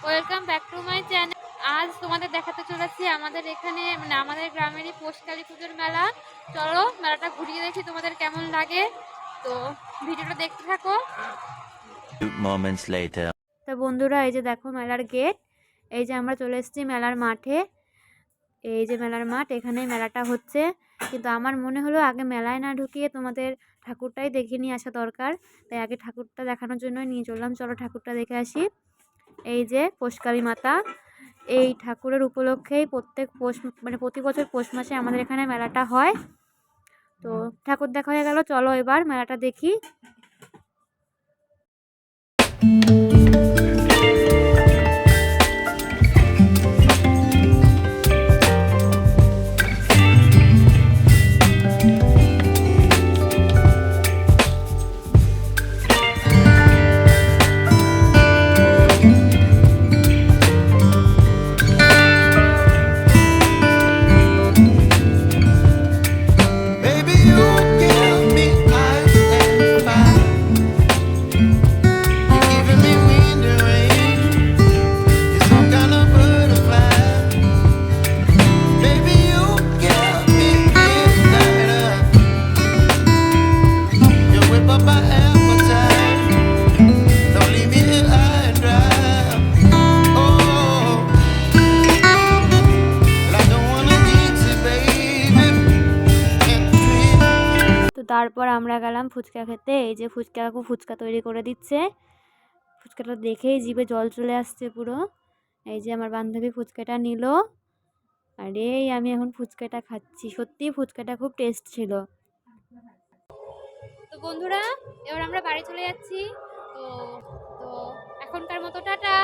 Welcome back to my channel. আজ তোমাদের দেখাতে চলেছি আমাদের এখানে মানে আমাদের গ্রামেরই পৌষকালী পুজোর মেলা। চলো মেলাটা ঘুরিয়ে দেখি তোমাদের কেমন লাগে, তো ভিডিওটা দেখতে থাকো। তো বন্ধুরা, এই যে দেখো মেলার গেট। এই যে আমরা চলে এসেছি মেলার মাঠে। এই যে মেলার মাঠ, এখানেই মেলাটা হচ্ছে। কিন্তু আমার মনে হলো আগে মেলায় না ঢুকিয়ে তোমাদের ঠাকুরটাই দেখে নিয়ে আসা দরকার, তাই আগে ঠাকুরটা দেখানোর জন্যই নিয়ে চললাম। চলো ঠাকুরটা দেখে আসি। এই যে পৌষকালী মাতা, এই ঠাকুরের উপলক্ষেই প্রত্যেক মানে প্রতি বছর পৌষ মাসে আমাদের এখানে মেলাটা হয়। তো ঠাকুর দেখা হয়ে গেল, চলো এবার মেলাটা দেখি। তো তারপর আমরা গেলাম ফুচকা খেতে। এই যে ফুচকা কাকু ফুচকা তৈরি করে দিচ্ছে। ফুচকাটা দেখেই জিভে জল চলে আসছে পুরো। এই যে আমার বান্ধবী ফুচকাটা নিল, আর এই আমি এখন ফুচকাটা খাচ্ছি। সত্যি ফুচকাটা খুব টেস্ট ছিল। তো বন্ধুরা, এবার আমরা বাড়ি চলে যাচ্ছি। তো তো এখনকার মতো টাটা।